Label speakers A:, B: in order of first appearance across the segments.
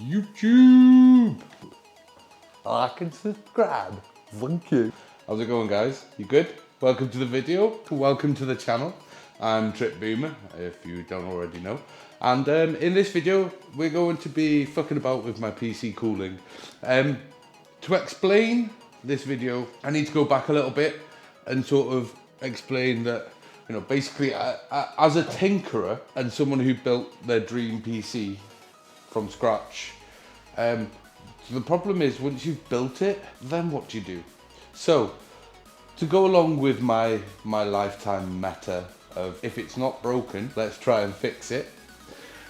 A: YouTube. Like and subscribe. Thank you. How's it going, guys? You good? Welcome to the video. Welcome to the channel. I'm Trip Boomer, if you don't already know. And in this video, we're going to be fucking about with my PC cooling. To explain this video, I need to go back a little bit and sort of explain that, you know, basically as a tinkerer and someone who built their dream PC from scratch, the problem is once you've built it, then what do you do? So, to go along with my lifetime meta of if it's not broken, let's try and fix it,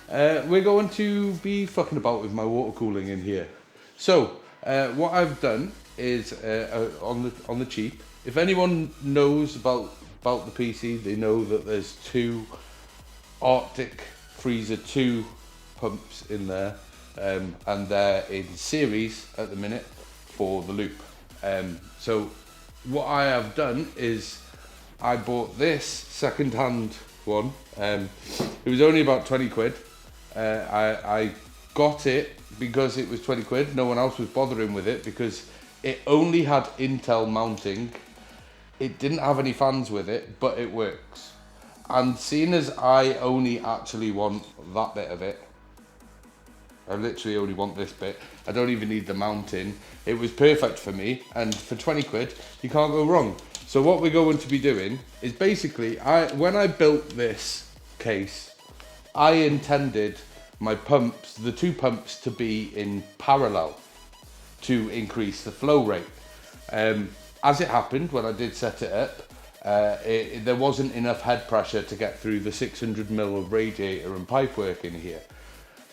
A: we're going to be fucking about with my water cooling in here. So, what I've done is on the cheap. If anyone knows about the PC, they know that there's two Arctic Freezer 2 pumps in there, and they're in series at the minute for the loop. So what I have done is I bought this second-hand one. It was only about 20 quid. I got it because it was 20 quid. No one else was bothering with it because it only had Intel mounting. It didn't have any fans with it, but it works. And seeing as I only actually want that bit of it, I literally only want this bit, I don't even need the mounting, it was perfect for me, and for 20 quid, you can't go wrong. So what we're going to be doing is basically, when I built this case, I intended my pumps, the two pumps, to be in parallel to increase the flow rate. As it happened, when I did set it up, there wasn't enough head pressure to get through the 600mm of radiator and pipework in here.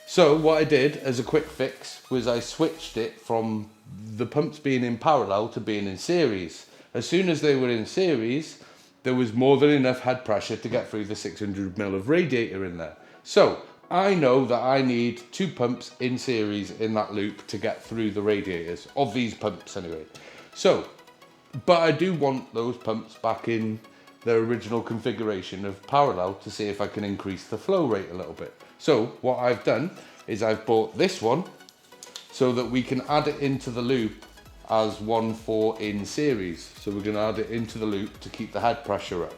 A: So what I did as a quick fix was I switched it from the pumps being in parallel to being in series. As soon as they were in series, there was more than enough head pressure to get through the 600mm of radiator in there. So I know that I need two pumps in series in that loop to get through the radiators, of these pumps anyway. So, but I do want those pumps back in their original configuration of parallel to see if I can increase the flow rate a little bit. So what I've done is I've bought this one so that we can add it into the loop as one for in series. So we're going to add it into the loop to keep the head pressure up.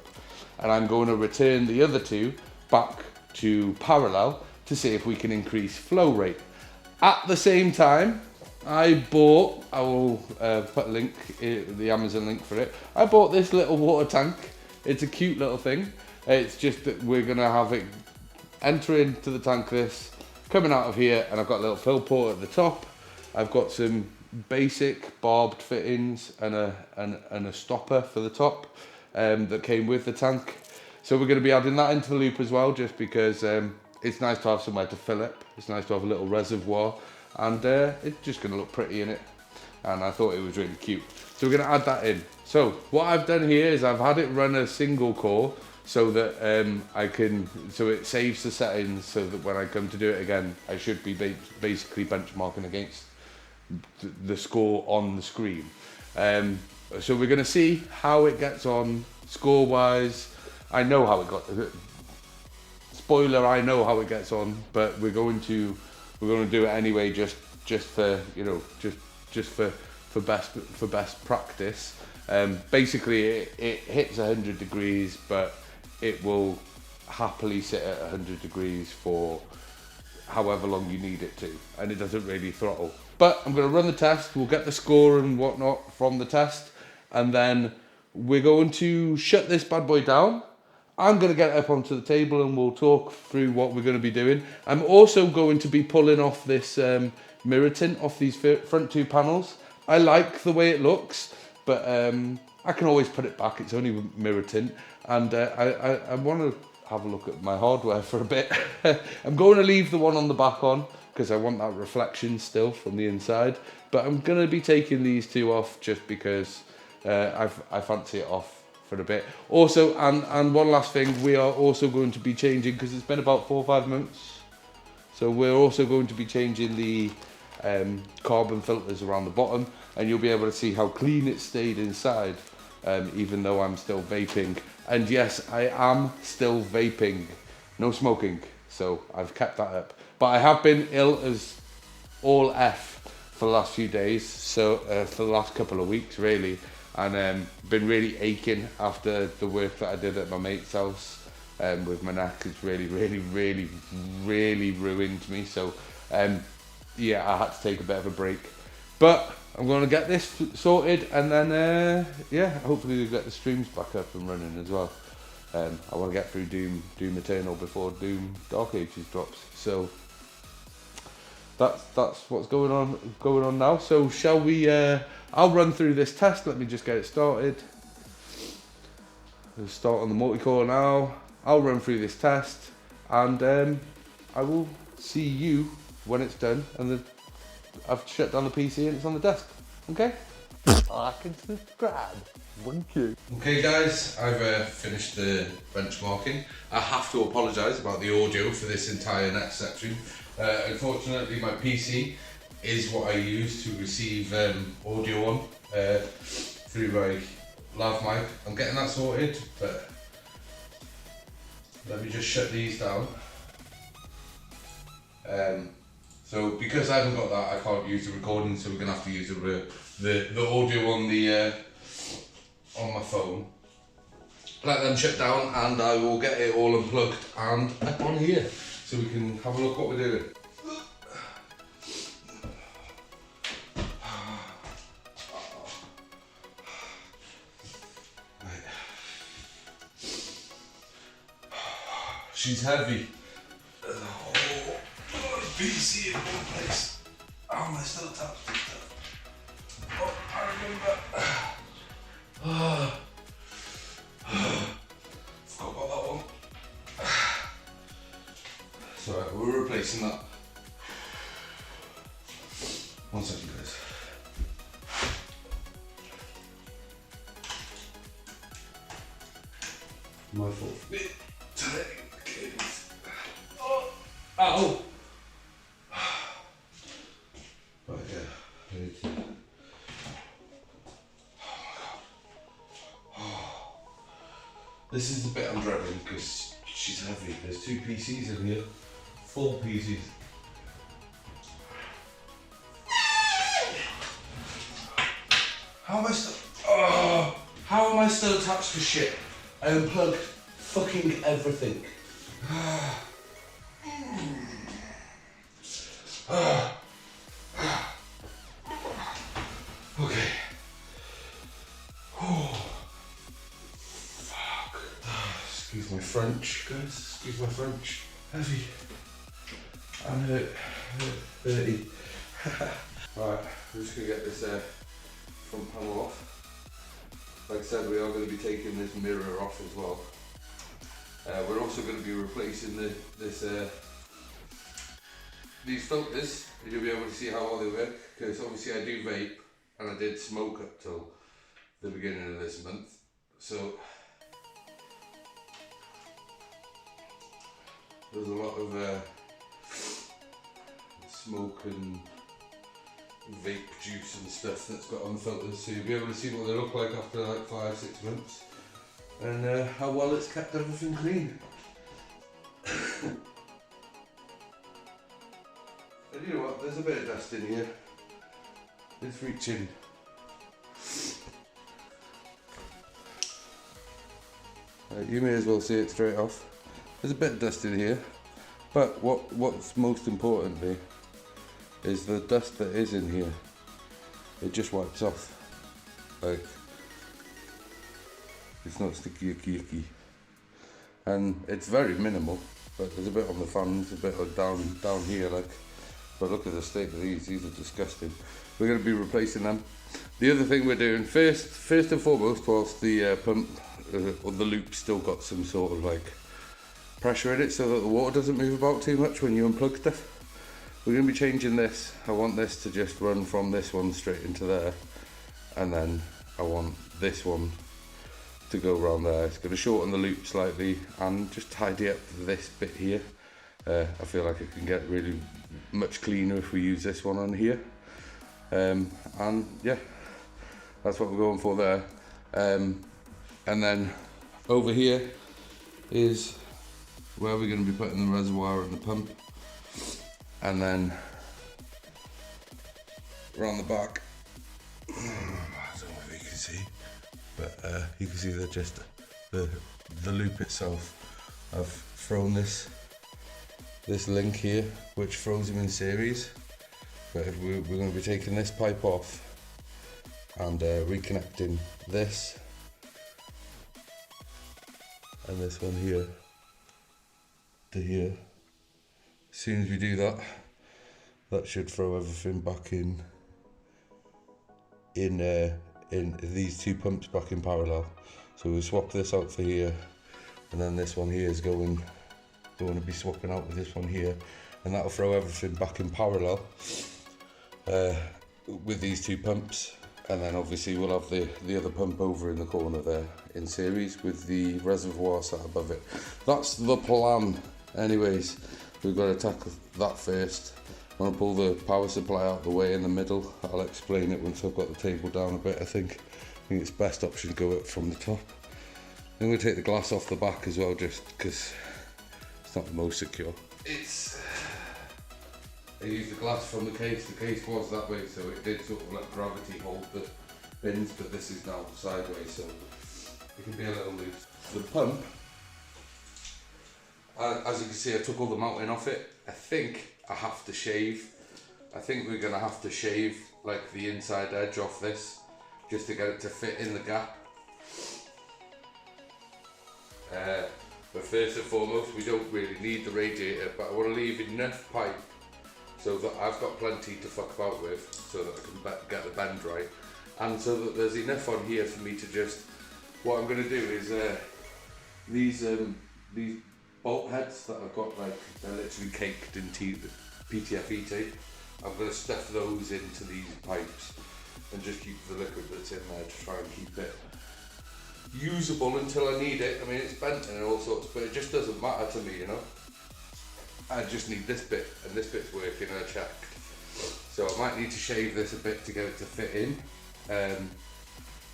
A: And I'm going to return the other two back to parallel to see if we can increase flow rate. At the same time, I will put a link, the Amazon link for it. I bought this little water tank. It's a cute little thing. It's just that we're going to have it enter into the tank, this coming out of here, and I've got a little fill port at the top. I've got some basic barbed fittings and a stopper for the top that came with the tank. So we're going to be adding that into the loop as well, just because it's nice to have somewhere to fill it. It's nice to have a little reservoir, and it's just going to look pretty in it. And I thought it was really cute. So we're going to add that in. So what I've done here is I've had it run a single core so that so it saves the settings, so that when I come to do it again, I should be basically benchmarking against the score on the screen. So we're going to see how it gets on score wise. I know how it got. Spoiler, I know how it gets on, but we're going to do it anyway, just for, you know, just for best practice. Basically, it hits 100 degrees, but it will happily sit at 100 degrees for however long you need it to, and it doesn't really throttle. But I'm going to run the test. We'll get the score and whatnot from the test, and then we're going to shut this bad boy down. I'm going to get it up onto the table and we'll talk through what we're going to be doing. I'm also going to be pulling off this mirror tint off these front two panels. I like the way it looks, but I can always put it back. It's only mirror tint, and I want to have a look at my hardware for a bit. I'm going to leave the one on the back on because I want that reflection still from the inside, but I'm going to be taking these two off just because I fancy it off for a bit. Also, and one last thing, we are also going to be changing, because it's been about 4 or 5 months, so we're also going to be changing the carbon filters around the bottom, and you'll be able to see how clean it stayed inside, even though I'm still vaping. And yes, I am still vaping, no smoking, so I've kept that up. But I have been ill as all F for the last few days, so for the last couple of weeks really, and been really aching after the work that I did at my mate's house with my neck. It's really ruined me, so yeah, I had to take a bit of a break, but I'm going to get this sorted, and then yeah, hopefully we'll get the streams back up and running as well. I want to get through Doom Eternal before Doom Dark Ages drops, so that's what's going on now. So shall we? I'll run through this test. Let me just get it started. We'll start on the multi-core now. I'll run through this test, and I will see you when it's done, and I've shut down the PC and it's on the desk. Okay? Like and subscribe. Thank you. Okay guys, I've finished the benchmarking. I have to apologise about the audio for this entire next section. Unfortunately, my PC is what I use to receive audio on through my lav mic. I'm getting that sorted, but let me just shut these down. So because I haven't got that, I can't use the recording, so we're gonna have to use the audio on my phone. Let them shut down, and I will get it all unplugged and up on here, so we can have a look what we're doing. Right. She's heavy. PC in one place. How am I still attached to stuff? Oh, I remember. Forgot about that one. Sorry, we're replacing that. 1 second, guys. My fault. Today, kids. Oh, ow! Right, yeah. I need to. This is the bit I'm dreading because she's heavy. There's 2 PCs in here, full PCs. How am I still attached to shit? I unplugged fucking everything. Okay. Excuse my French, guys. Excuse my French. Heavy. And dirty. Right, I'm just gonna get this front panel off. Like I said, we are going to be taking this mirror off as well. We're also going to be replacing these filters. You'll be able to see how well they work, because obviously I do vape and I did smoke up till the beginning of this month. So there's a lot of smoke and vape juice and stuff that's got on the filters, so you'll be able to see what they look like after like 5-6 months, and how well it's kept everything clean. And you know what, there's a bit of dust in here. It's reaching. You may as well see it straight off. There's a bit of dust in here, but what's most importantly is the dust that is in here. It just wipes off. Like, it's not sticky icky, and it's very minimal. But there's a bit on the fans, a bit of down here. Like, but look at the state of these. These are disgusting. We're going to be replacing them. The other thing we're doing first and foremost, whilst the pump or the loop still got some sort of like pressure in it, so that the water doesn't move about too much when you unplug stuff. We're going to be changing this. I want this to just run from this one straight into there, and then I want this one to go around there. It's going to shorten the loop slightly and just tidy up this bit here. I feel like it can get really much cleaner if we use this one on here. And yeah, that's what we're going for there. And then over here is where we're going to be putting the reservoir and the pump. And then around the back. I don't know if you can see, but you can see that just the loop itself. I've thrown this link here, which throws them in series. But if we're going to be taking this pipe off and reconnecting this and this one here to here. As soon as we do that, that should throw everything back in these two pumps back in parallel. So we'll swap this out for here, and then this one here is going to be swapping out with this one here, and that'll throw everything back in parallel with these two pumps. And then obviously we'll have the other pump over in the corner there in series with the reservoir sat above it. That's the plan. Anyways, we've got to tackle that first. I'm going to pull the power supply out of the way in the middle. I'll explain it once I've got the table down a bit. I think it's best option to go up from the top. I'm going to take the glass off the back as well, just because it's not the most secure. I used the glass from the case was that way, so it did sort of let gravity hold the bins, but this is now sideways, so it can be a little loose. The pump, as you can see, I took all the mounting off it. I think I have to shave. I think we're going to have to shave like the inside edge off this, just to get it to fit in the gap. But first and foremost, we don't really need the radiator, but I want to leave enough pipe so that I've got plenty to fuck about with, so that I can get the bend right, and so that there's enough on here for me to just, what I'm going to do is these bolt heads that I've got, like they're literally caked in PTFE tape, I'm going to stuff those into these pipes and just keep the liquid that's in there to try and keep it usable until I need it. I mean, it's bent and all sorts, but it just doesn't matter to me, you know. I just need this bit, and this bit's working, I checked. So I might need to shave this a bit to get it to fit in.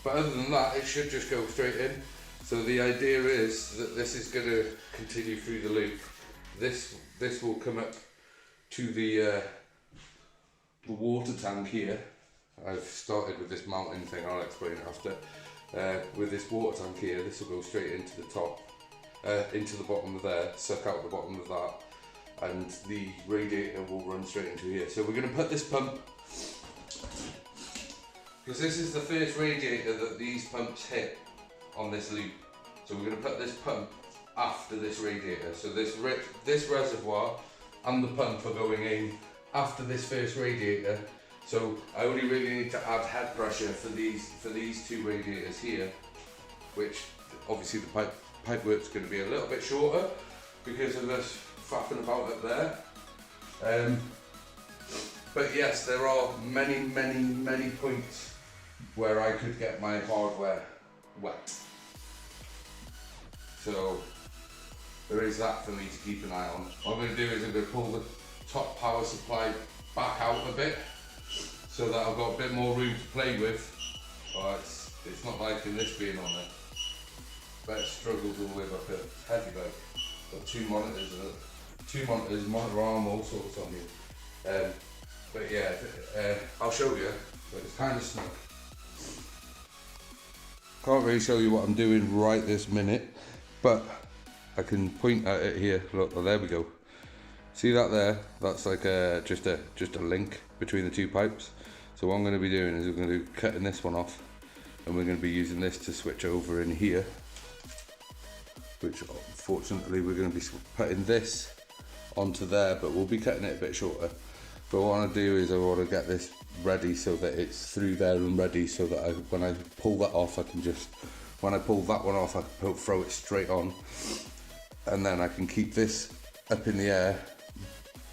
A: But other than that, it should just go straight in. So the idea is that this is going to continue through the loop. This will come up to the water tank here. I've started with this mounting thing, I'll explain it after. With this water tank here, this will go straight into the top, into the bottom of there, suck out the bottom of that, and the radiator will run straight into here. So we're going to put this pump, because this is the first radiator that these pumps hit on this loop. So we're going to put this pump after this radiator. So this reservoir and the pump are going in after this first radiator. So I only really need to add head pressure for these two radiators here, which obviously the pipe work's going to be a little bit shorter because of us faffing about up there. But yes, there are many points where I could get my hardware wet. So there is that for me to keep an eye on. What I'm going to do is I'm going to pull the top power supply back out a bit, so that I've got a bit more room to play with. Oh, it's not liking this being on there. But it struggles all the way back up. It's heavy, like. Got two monitors, monitor arm, all sorts on here. But yeah, I'll show you, but it's kind of snug. Can't really show you what I'm doing right this minute, but I can point at it here. Look, oh, there we go. See that there? That's like just a link between the two pipes. So what I'm going to be doing is we're going to be cutting this one off, and we're going to be using this to switch over in here, which fortunately we're going to be putting this onto there, but we'll be cutting it a bit shorter. But what I want to do is I want to get this ready so that it's through there and ready, so that when I pull that off, I can just, when I pull that one off, I can throw it straight on, and then I can keep this up in the air,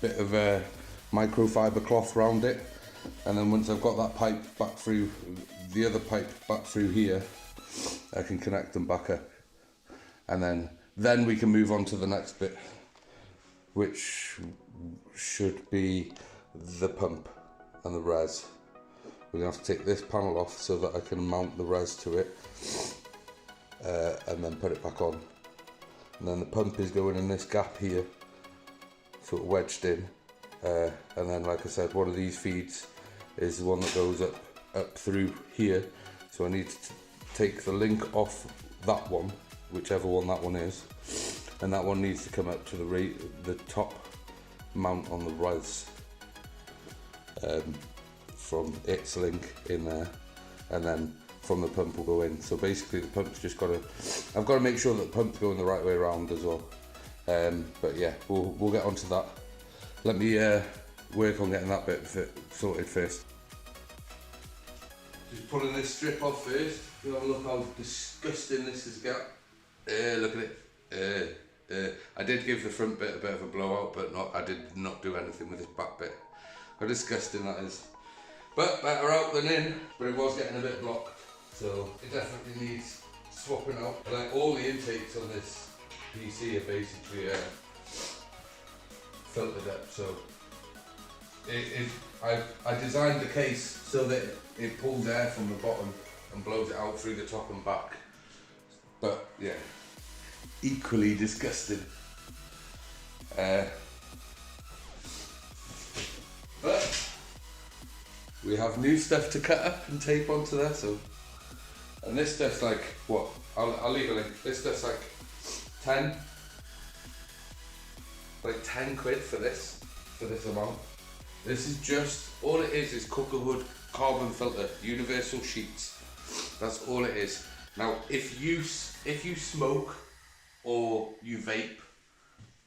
A: bit of a microfiber cloth around it, and then once I've got that pipe back through, the other pipe back through here, I can connect them back up, and then we can move on to the next bit, which should be the pump and the res. We're going to have to take this panel off so that I can mount the res to it, and then put it back on. And then the pump is going in this gap here, sort of wedged in, and then like I said, one of these feeds is the one that goes up through here. So I need to take the link off that one, whichever one that one is, and that one needs to come up to the top mount on the rise from its link in there, and then from the pump will go in. So basically the pump's just I've got to make sure that the pump's going the right way around as well. But yeah, we'll get onto that. Let me work on getting that bit sorted first. Just pulling this strip off first. You have a look how disgusting this has got. Look at it. I did give the front bit a bit of a blowout, but I did not do anything with this back bit. How disgusting that is. But better out than in, but it was getting a bit blocked. So it definitely needs swapping out. Like all the intakes on this PC are basically filtered up. So I designed the case so that it pulls air from the bottom and blows it out through the top and back. But yeah, equally disgusting. But we have new stuff to cut up and tape onto there. So, and this stuff's like what? I'll leave a link. This stuff's like 10 quid for this amount. This is just, all it is Cookerwood carbon filter, universal sheets. That's all it is. Now, if you smoke or you vape,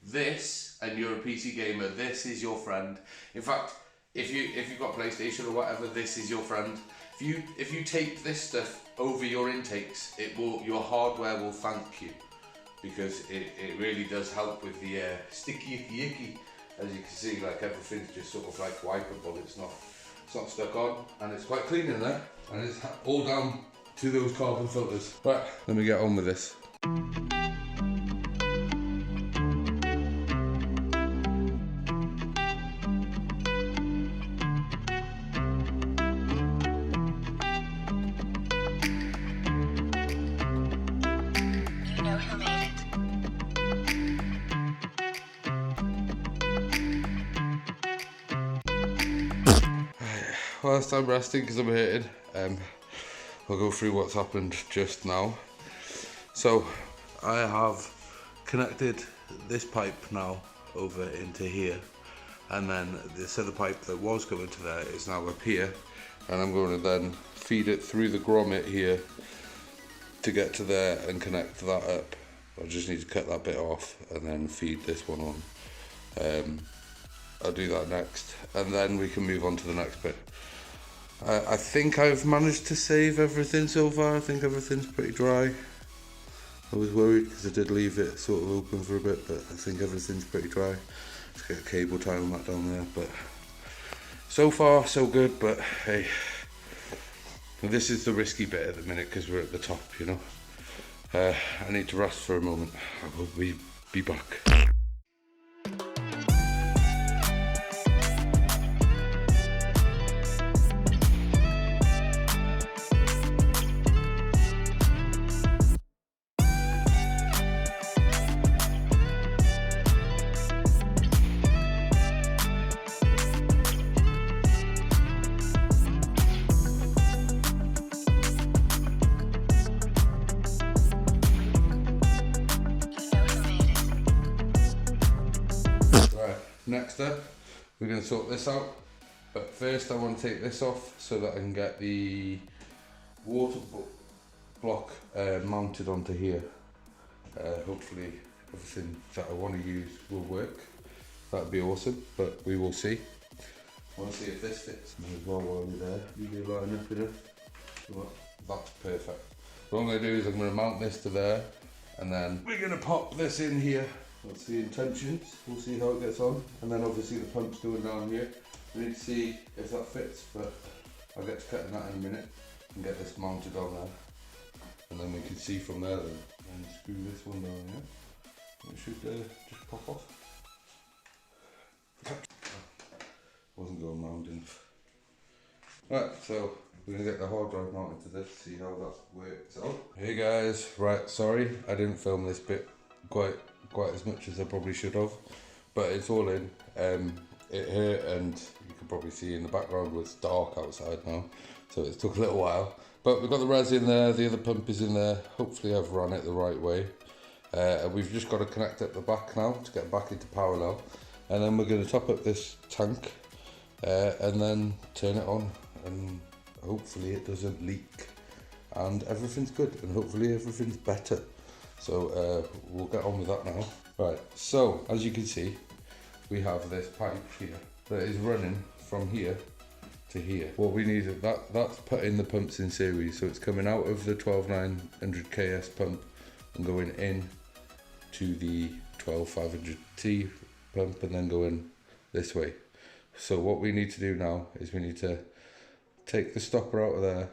A: this, and you're a PC gamer, this is your friend. In fact, if you've got PlayStation or whatever, this is your friend. If you tape this stuff over your intakes, your hardware will thank you, because it really does help with the sticky icky. As you can see, like everything's just sort of like wipeable. It's not stuck on, and it's quite clean in there, and it's all down to those carbon filters. Right, let me get on with this. Whilst I'm resting because I'm hurting, I'll go through what's happened just now. So I have connected this pipe now over into here, and then this other pipe that was going to there is now up here, and I'm going to then feed it through the grommet here to get to there and connect that up. I just need to cut that bit off and then feed this one on. I'll do that next, and then we can move on to the next bit. I think I've managed to save everything so far. I think everything's pretty dry. I was worried because I did leave it sort of open for a bit, but I think everything's pretty dry. Just get a cable tie on that down there, but so far so good. But hey, this is the risky bit at the minute because we're at the top, you know. I need to rest for a moment. I will be back. Next up, we're going to sort this out, but first I want to take this off so that I can get the water block mounted onto here. Hopefully everything that I want to use will work. That'd be awesome, but we will see. I want to see if this fits. May as well while we're there. You do line up enough. That's perfect. What I'm going to do is I'm going to mount this to there, and then we're going to pop this in here. That's the intentions. We'll see how it gets on, and then obviously the pump's going down here. We need to see if that fits, but I'll get to cutting that in a minute and get this mounted on there, and then we can see from there then. And screw this one down here. It should just pop off. Wasn't going round enough. Right, so we're going to get the hard drive mounted to this, see how that works out. Hey guys, right, sorry I didn't film this bit quite as much as I probably should have, but it's all in. it hurt, and you can probably see in the background it's dark outside now, so it took a little while. But we've got the res in there, the other pump is in there. Hopefully I've run it the right way. And we've just got to connect up the back now to get back into parallel, and then we're going to top up this tank and then turn it on, and hopefully it doesn't leak and everything's good, and hopefully everything's better. So we'll get on with that now. Right, so as you can see, we have this pipe here that is running from here to here. What we need is that's putting the pumps in series, so it's coming out of the 12900 KS pump and going in to the 12500T pump and then going this way. So what we need to do now is we need to take the stopper out of there,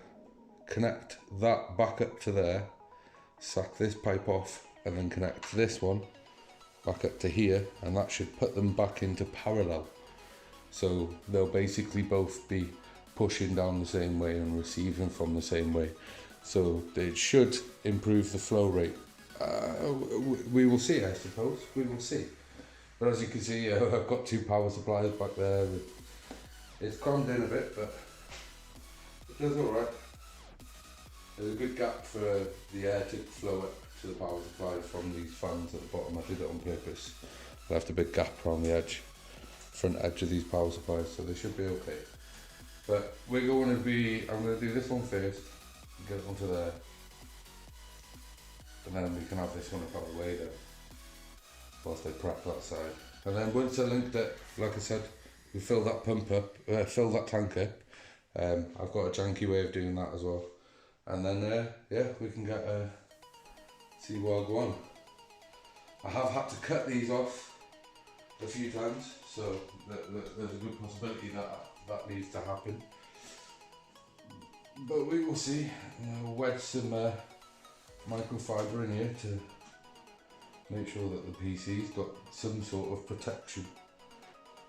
A: connect that back up to there, sack this pipe off, and then connect this one back up to here, and that should put them back into parallel. So they'll basically both be pushing down the same way and receiving from the same way. So it should improve the flow rate. We will see, I suppose. We will see. But as you can see, I've got two power supplies back there. It's crammed in a bit, but it does alright. There's a good gap for the air to flow up to the power supply from these fans at the bottom. I did it on purpose. I left a big gap around the edge, front edge of these power supplies, so they should be okay. But I'm going to do this one first, get it onto there, and then we can have this one up out of the way then, whilst I prep that side. And then once I linked it, like I said, we fill that pump up, fill that tank up. I've got a janky way of doing that as well. And then, yeah, we can get, see where I go on. I have had to cut these off a few times, so there's a good possibility that needs to happen. But we will see. We'll wedge some microfiber in here to make sure that the PC's got some sort of protection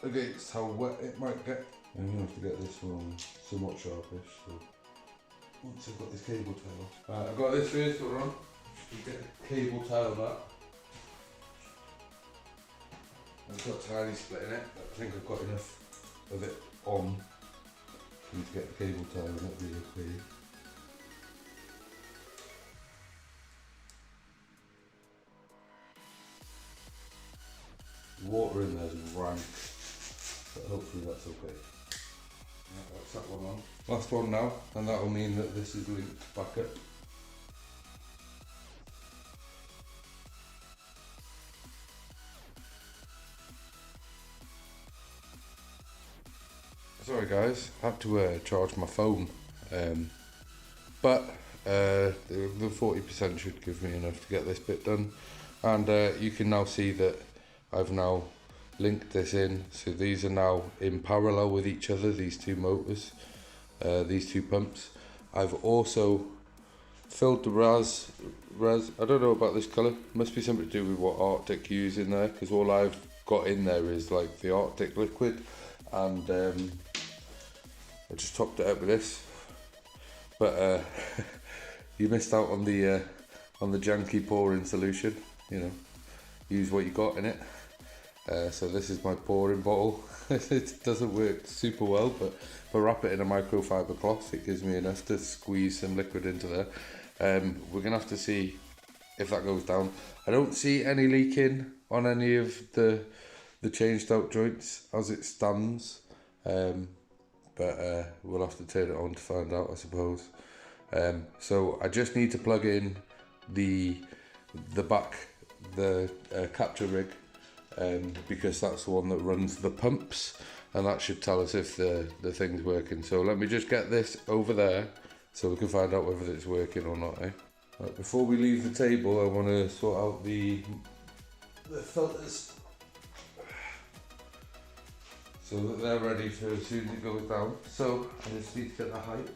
A: against how wet it might get. I'm going to have to get this one somewhat sharpish, so once I've got this cable tie off. Right, I've got this first one on. You get the cable tie on that. I've got a tiny split in it, but I think I've got enough of it on for me to get the cable tie on it really okay. The water in there is rank, but hopefully that's okay. Right, that's that one on. Last one now, and that will mean that this is linked back up. Sorry guys, I had to charge my phone, but the 40% should give me enough to get this bit done. And you can now see that I've now linked this in, so these are now in parallel with each other, these two motors, these two pumps. I've also filled the res, I don't know about this colour, must be something to do with what Arctic use in there, because all I've got in there is like the Arctic liquid, and I just topped it up with this. But you missed out on the janky pouring solution, you know, use what you got in it. So this is my pouring bottle. It doesn't work super well, but if I wrap it in a microfiber cloth, it gives me enough to squeeze some liquid into there. We're gonna have to see if that goes down. I don't see any leaking on any of the changed out joints as it stands, but we'll have to turn it on to find out, I suppose. So I just need to plug in the capture rig, because that's the one that runs the pumps, and that should tell us if the thing's working. So let me just get this over there so we can find out whether it's working or not. Right, before we leave the table, I want to sort out the filters so that they're ready for as soon as it goes down. So I just need to get the height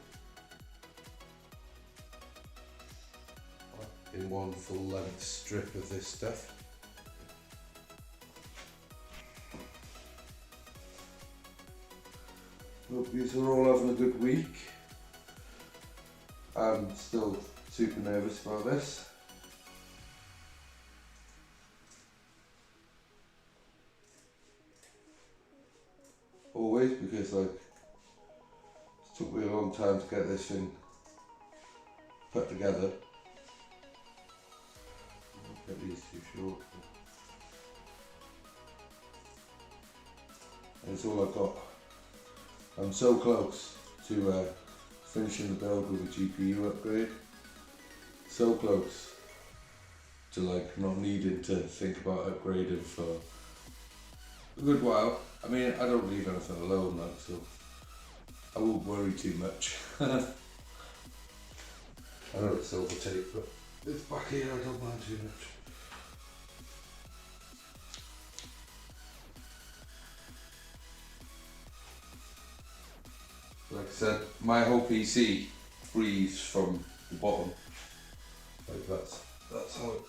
A: in one full length strip of this stuff. Hope you are all having a good week. I'm still super nervous about this. always, because like it took me a long time to get this thing put together. I'll get these too short. And it's all I've got. I'm so close to finishing the build with a GPU upgrade. So close to like not needing to think about upgrading for a good while. I mean, I don't leave anything alone, like, so I won't worry too much. I know it's silver tape, but it's back here, I don't mind too much. Like I said, my whole PC breathes from the bottom. Like that's how it.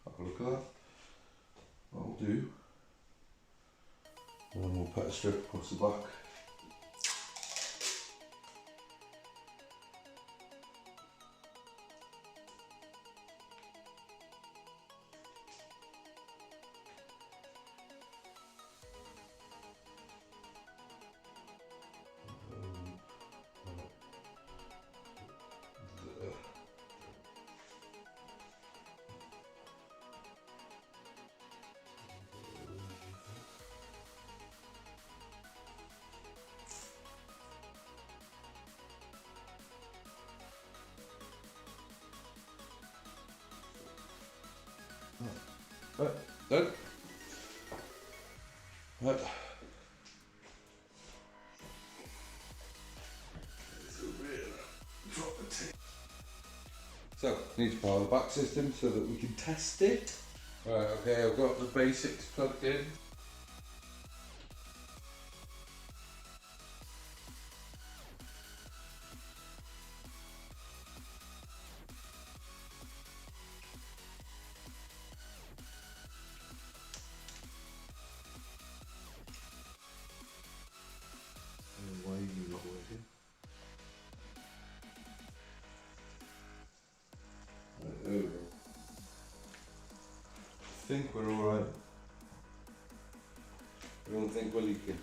A: Have a look at that. That'll do. And then we'll put a strip across the back. Done. Right. So, need to power the back system so that we can test it. Right, okay, I've got the basics plugged in. Why are you not working? Right, there we go. I think we're alright. I don't think we're leaking.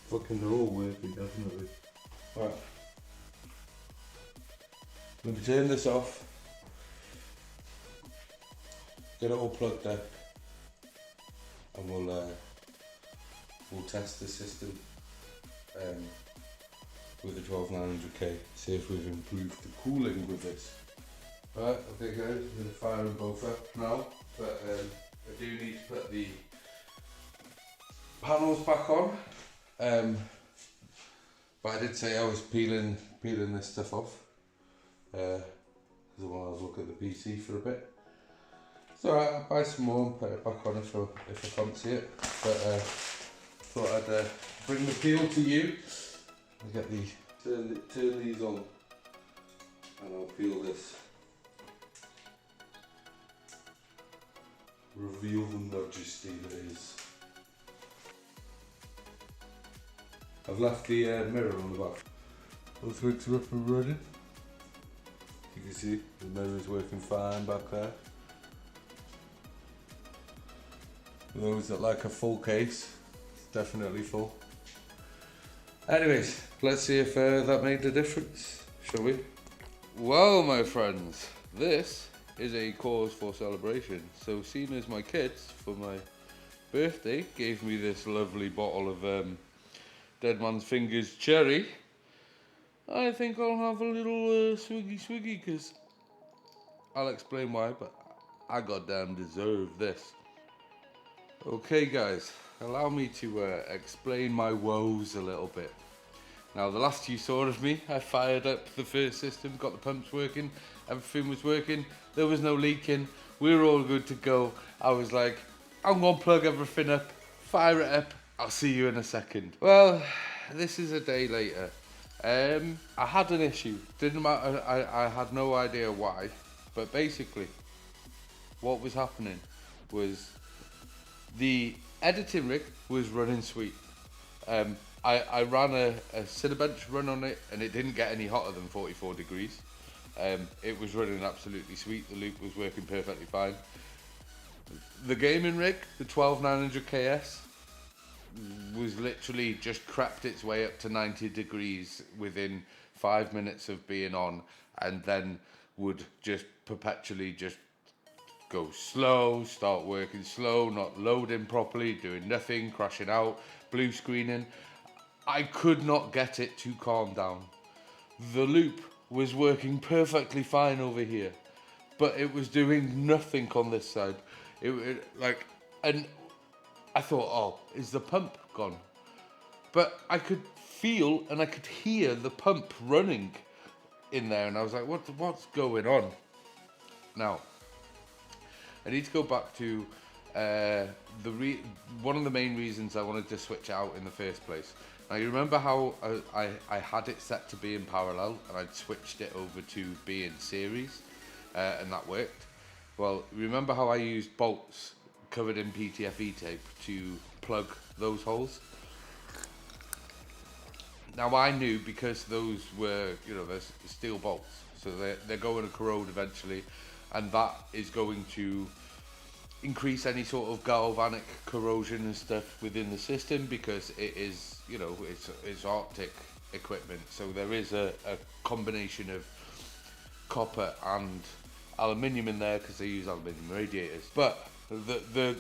A: Fucking they're all working, definitely. Right. Let me turn this off. Get it all plugged up. And we'll test the system with the 12900K, see if we've improved the cooling with this. Right, okay guys, I'm going to fire them both up now, but I do need to put the panels back on. But I did say I was peeling this stuff off, because I want to look at the PC for a bit. It's alright, I'll buy some more and put it back on if I fancy it, but thought I'd bring the peel to you. I'll get the turn these on and I'll peel this. Reveal the majesty that is. I've left the mirror on the back. Both rigs are up and running. You can see the mirror is working fine back there. For those that like a full case, it's definitely full. Anyways, let's see if that made a difference, shall we? Well, my friends, this is a cause for celebration. So, seeing as my kids, for my birthday, gave me this lovely bottle of Dead Man's Fingers cherry, I think I'll have a little swiggy, because I'll explain why, but I goddamn deserve this. Okay guys, allow me to explain my woes a little bit. Now, the last you saw of me, I fired up the first system, got the pumps working, everything was working, there was no leaking, we were all good to go. I was like, I'm gonna plug everything up, fire it up, I'll see you in a second. Well, this is a day later. I had an issue, didn't matter, I had no idea why, but basically, what was happening was the editing rig was running sweet. I ran a Cinebench run on it and it didn't get any hotter than 44 degrees. It was running absolutely sweet. The loop was working perfectly fine. The gaming rig, the 12900KS, was literally just crept its way up to 90 degrees within 5 minutes of being on, and then would just perpetually just go slow, start working slow, not loading properly, doing nothing, crashing out, blue screening. I could not get it to calm down. The loop was working perfectly fine over here, but it was doing nothing on this side. And I thought, oh, is the pump gone? But I could feel and I could hear the pump running in there, and I was like, what's going on? Now, I need to go back to one of the main reasons I wanted to switch out in the first place. Now, you remember how I had it set to be in parallel, and I'd switched it over to be in series, and that worked? Well, remember how I used bolts covered in PTFE tape to plug those holes? Now, I knew, because those were, they're steel bolts, so they're going to corrode eventually, and that is going to increase any sort of galvanic corrosion and stuff within the system, because it is, it's Arctic equipment, so there is a combination of copper and aluminium in there, because they use aluminium radiators. But the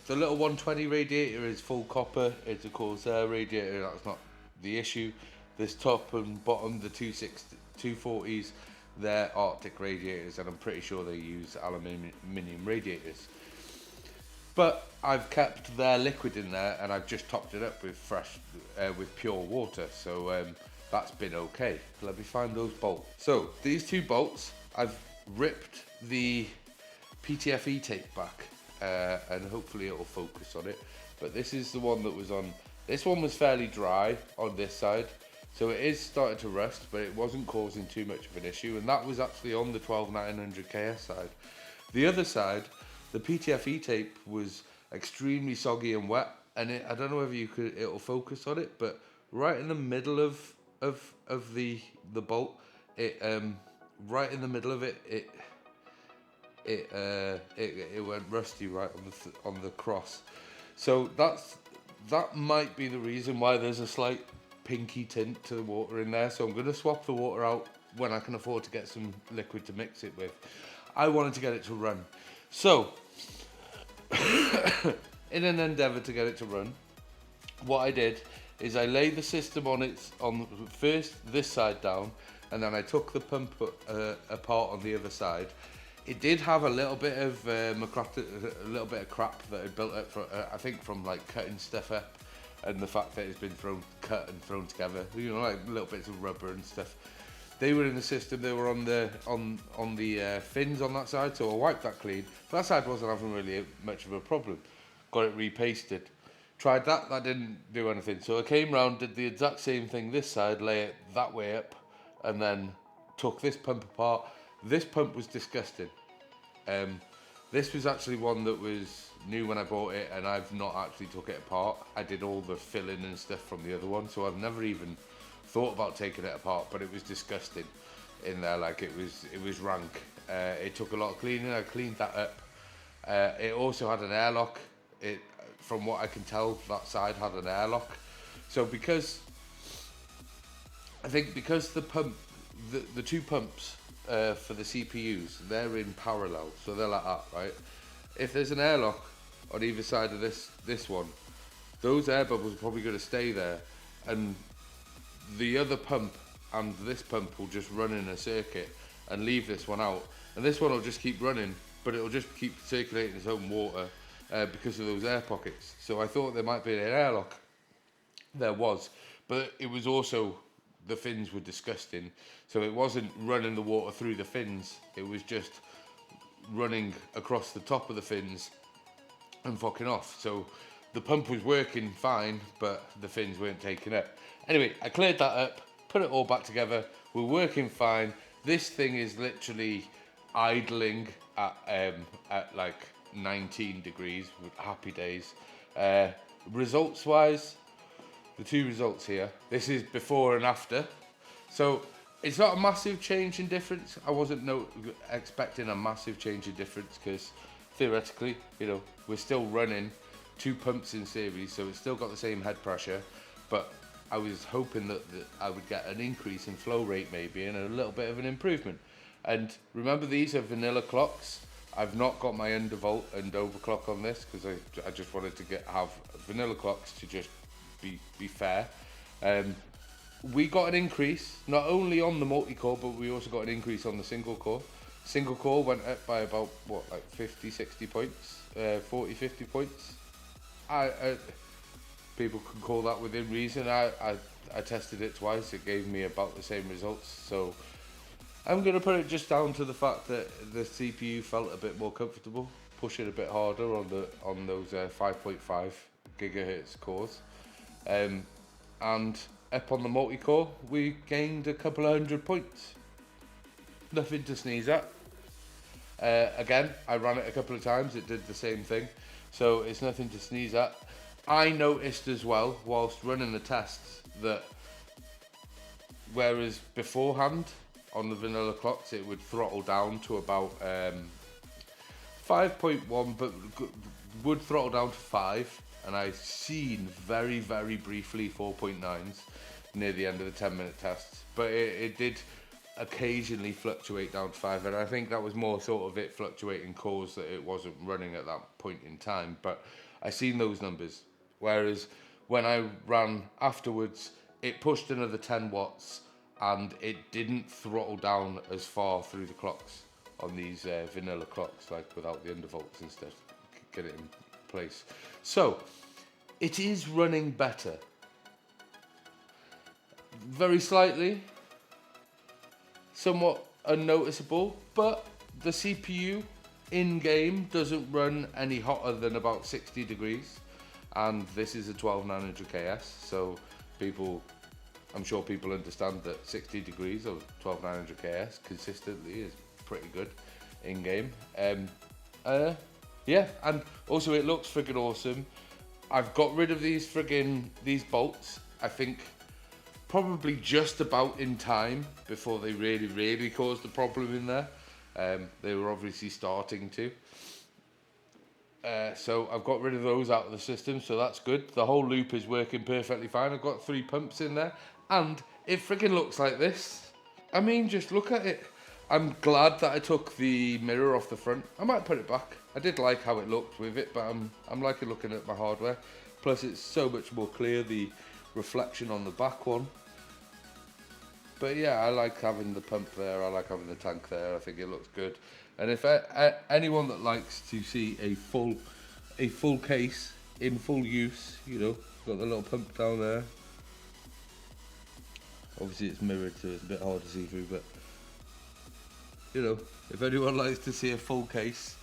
A: little 120 radiator is full copper. It's a Corsair radiator. That's not the issue. This top and bottom, the 240s, they're Arctic radiators, and I'm pretty sure they use aluminium radiators. But I've kept their liquid in there, and I've just topped it up with with pure water, so that's been okay. Let me find those bolts. So these two bolts, I've ripped the PTFE tape back, and hopefully it'll focus on it. But this is the one that was on. This one was fairly dry on this side, so it is starting to rust, but it wasn't causing too much of an issue, and that was actually on the 12900KS side. The other side, the PTFE tape was extremely soggy and wet, and I don't know if it'll focus on it, but right in the middle of the bolt, right in the middle of it went rusty right on the cross. So that might be the reason why there's a slight pinky tint to the water in there. So I'm going to swap the water out when I can afford to get some liquid to mix it with. I wanted to get it to run. So, in an endeavour to get it to run, what I did is I laid the system on first this side down, and then I took the pump apart on the other side. It did have a little bit of crap that had built up, I think from like cutting stuff up, and the fact that it's been cut and thrown together. Like little bits of rubber and stuff. They were in the system. They were on the fins on that side, so I wiped that clean. That side wasn't having really much of a problem. Got it repasted. Tried that. That didn't do anything. So I came round, did the exact same thing this side, lay it that way up, and then took this pump apart. This pump was disgusting. This was actually one that was new when I bought it, and I've not actually took it apart. I did all the filling and stuff from the other one, so I've never even thought about taking it apart, but it was disgusting in there. Like it was rank. It took a lot of cleaning. I cleaned that up. It also had an airlock. From what I can tell, that side had an airlock. So because the pump, the two pumps for the CPUs, they're in parallel, so they're like that, right? If there's an airlock on either side of this one, those air bubbles are probably going to stay there, and the other pump and this pump will just run in a circuit and leave this one out, and this one will just keep running, but it'll just keep circulating its own water because of those air pockets. So I thought there might be an airlock. There was, but it was also, the fins were disgusting, so it wasn't running the water through the fins, it was just running across the top of the fins and fucking off. So the pump was working fine, but the fins weren't taking it. Anyway, I cleared that up, put it all back together, we're working fine. This thing is literally idling at like 19 degrees, with happy days. Results wise, the two results here, this is before and after. So It's not a massive change in difference. I wasn't expecting a massive change in difference because theoretically, you know, we're still running 2 pumps in series, so it's still got the same head pressure, but I was hoping that I would get an increase in flow rate maybe and a little bit of an improvement. And remember, these are vanilla clocks. I've not got my undervolt and overclock on this because I just wanted to have vanilla clocks to just be fair. We got an increase not only on the multi-core, but we also got an increase on the single core. Single core went up by about what, like 50, 60 points, 40, 50 points. People can call that within reason. I tested it twice. It gave me about the same results. So I'm going to put it just down to the fact that the CPU felt a bit more comfortable, pushing a bit harder on those 5.5 gigahertz cores. And up on the multi-core, we gained a couple of 100 points. Nothing to sneeze at. Again, I ran it a couple of times. It did the same thing. So it's nothing to sneeze at. I noticed as well, whilst running the tests, that whereas beforehand on the vanilla clocks it would throttle down to about 5.1, but would throttle down to 5, and I seen very, very briefly 4.9s near the end of the 10-minute tests, but it did occasionally fluctuate down to 5, and I think that was more sort of it fluctuating cause that it wasn't running at that point in time, but I seen those numbers. Whereas when I ran afterwards, it pushed another 10 watts and it didn't throttle down as far through the clocks on these vanilla clocks, like without the undervolts and stuff, get it in place. So it is running better. Very slightly, somewhat unnoticeable, but the CPU in-game doesn't run any hotter than about 60 degrees. And this is a 12900 KS, so I'm sure people understand that 60 degrees or 12900 KS consistently is pretty good in game. Yeah, and also it looks friggin' awesome. I've got rid of these bolts, I think probably just about in time before they really caused a problem in there. They were obviously starting to. So I've got rid of those out of the system, so that's good. The whole loop is working perfectly fine. I've got 3 pumps in there, and it friggin' looks like this. I mean, just look at it. I'm glad that I took the mirror off the front. I might put it back. I did like how it looked with it, but I'm liking looking at my hardware. Plus, it's so much more clear, the reflection on the back one. But yeah, I like having the pump there. I like having the tank there. I think it looks good. And if anyone that likes to see a full case in full use, you know, got the little pump down there. Obviously it's mirrored, so it's a bit hard to see through, but you know, if anyone likes to see a full case,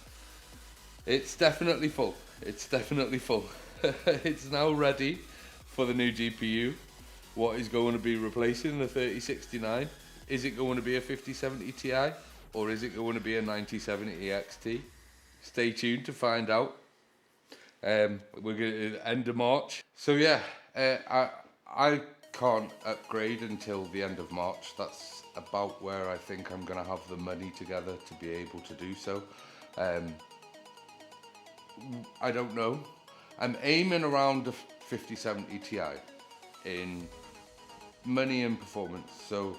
A: it's definitely full. It's definitely full. It's now ready for the new GPU. What is going to be replacing the 3069? Is it going to be a 5070 Ti? Or is it going to be a 9070 XT? Stay tuned to find out. We're going to end of March. So yeah, I can't upgrade until the end of March. That's about where I think I'm going to have the money together to be able to do so. I don't know. I'm aiming around the 5070 Ti in money and performance. So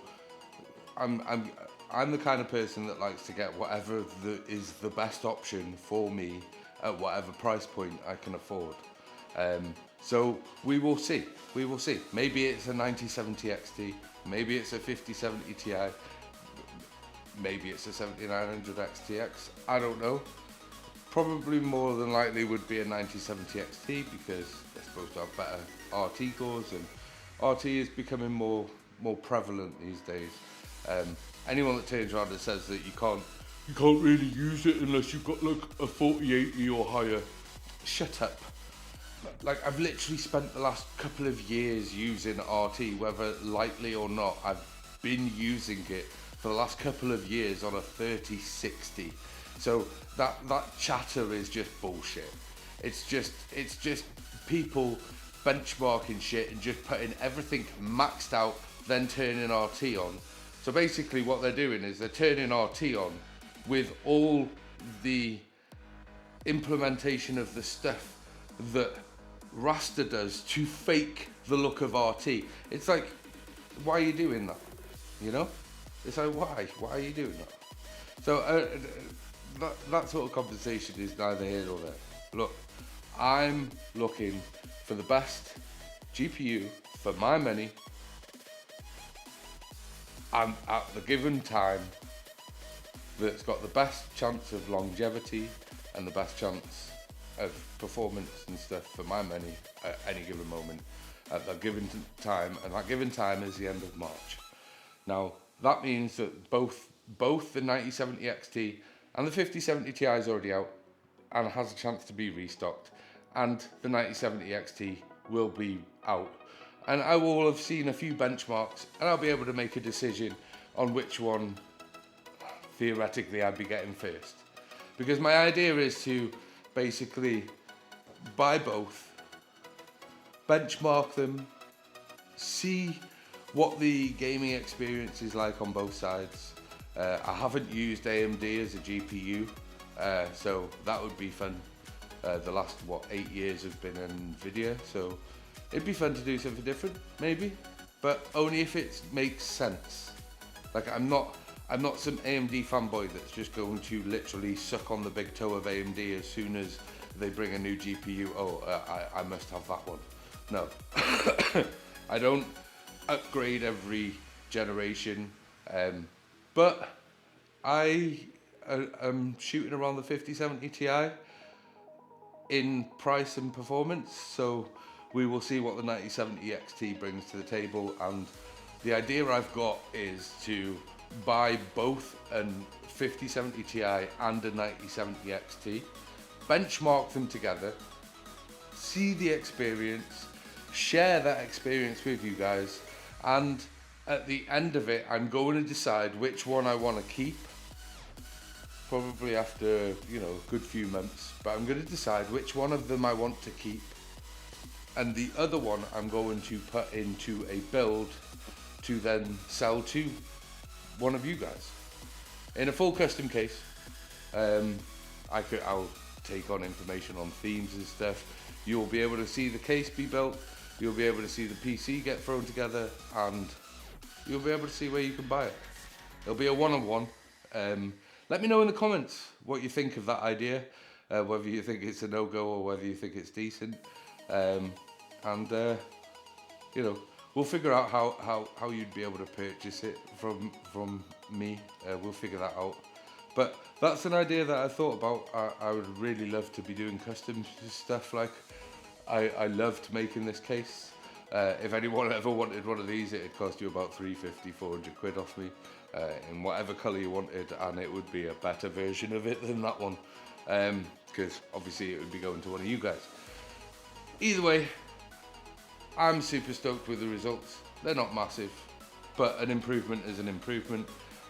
A: I'm the kind of person that likes to get whatever is the best option for me at whatever price point I can afford. So we will see. We will see. Maybe it's a 9070 XT. Maybe it's a 5070 Ti. Maybe it's a 7900 XTX. I don't know. Probably more than likely would be a 9070 XT because they're supposed to have better RT cores, and RT is becoming more prevalent these days. Anyone that turns around and says that you can't really use it unless you've got like a 4080 or higher, shut up. Like, I've literally spent the last couple of years using RT, whether lightly or not. I've been using it for the last couple of years on a 3060. So that chatter is just bullshit. It's just people benchmarking shit and just putting everything maxed out, then turning RT on, So basically what they're doing is they're turning RT on with all the implementation of the stuff that Raster does to fake the look of RT. It's like, why are you doing that? You know? It's like, why? Why are you doing that? So that sort of conversation is neither here nor there. Look, I'm looking for the best GPU for my money and at the given time that's got the best chance of longevity and the best chance of performance and stuff for my money at any given moment at that given time, and that given time is the end of March. Now that means that both the 9070 XT and the 5070 Ti is already out and has a chance to be restocked, and the 9070 XT will be out, and I will have seen a few benchmarks and I'll be able to make a decision on which one theoretically I'd be getting first, because my idea is to basically buy both, benchmark them, see what the gaming experience is like on both sides. I haven't used AMD as a GPU, so that would be fun. The last 8 years have been NVIDIA, so it'd be fun to do something different, maybe, but only if it makes sense. Like I'm not some AMD fanboy that's just going to literally suck on the big toe of AMD as soon as they bring a new GPU. I must have that one. No, I don't upgrade every generation, but I am shooting around the 5070 Ti in price and performance, so we will see what the 9070 XT brings to the table. And the idea I've got is to buy both a 5070 Ti and a 9070 XT, benchmark them together, see the experience, share that experience with you guys, and at the end of it I'm going to decide which one I want to keep, probably after a good few months, but I'm going to decide which one of them I want to keep, and the other one I'm going to put into a build to then sell to one of you guys in a full custom case. I'll take on information on themes and stuff. You'll be able to see the case be built, you'll be able to see the PC get thrown together, and you'll be able to see where you can buy it. It'll be a one-on-one. Let me know in the comments what you think of that idea, whether you think it's a no-go or whether you think it's decent, and we'll figure out how you'd be able to purchase it from me. We'll figure that out. But that's an idea that I thought about. I would really love to be doing custom stuff. Like I loved making this case. If anyone ever wanted one of these, it'd cost you about 350, 400 quid off me, in whatever colour you wanted, and it would be a better version of it than that one, because obviously it would be going to one of you guys. Either way, I'm super stoked with the results. They're not massive, but an improvement is an improvement,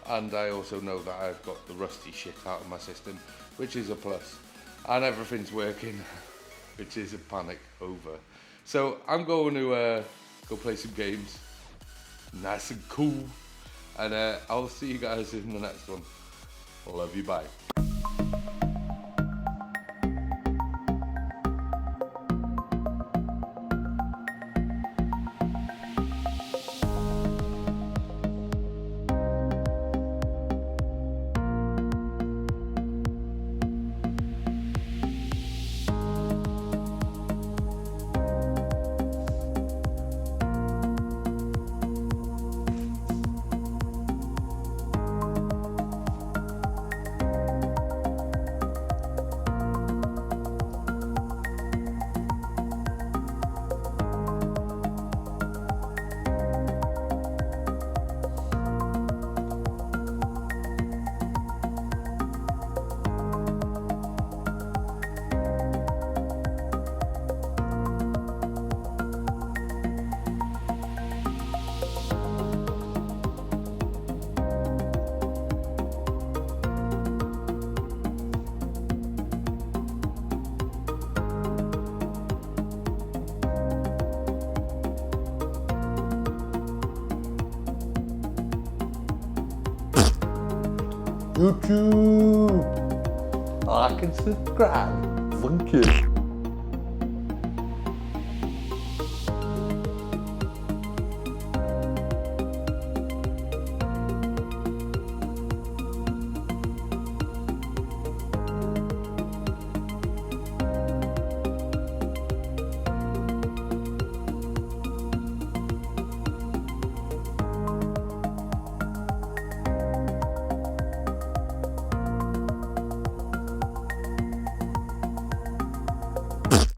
A: and I also know that I've got the rusty shit out of my system, which is a plus, and everything's working, which is a panic over. So I'm going to go play some games, nice and cool, and I'll see you guys in the next one. I love you, bye. YouTube. Like and subscribe. Thank you.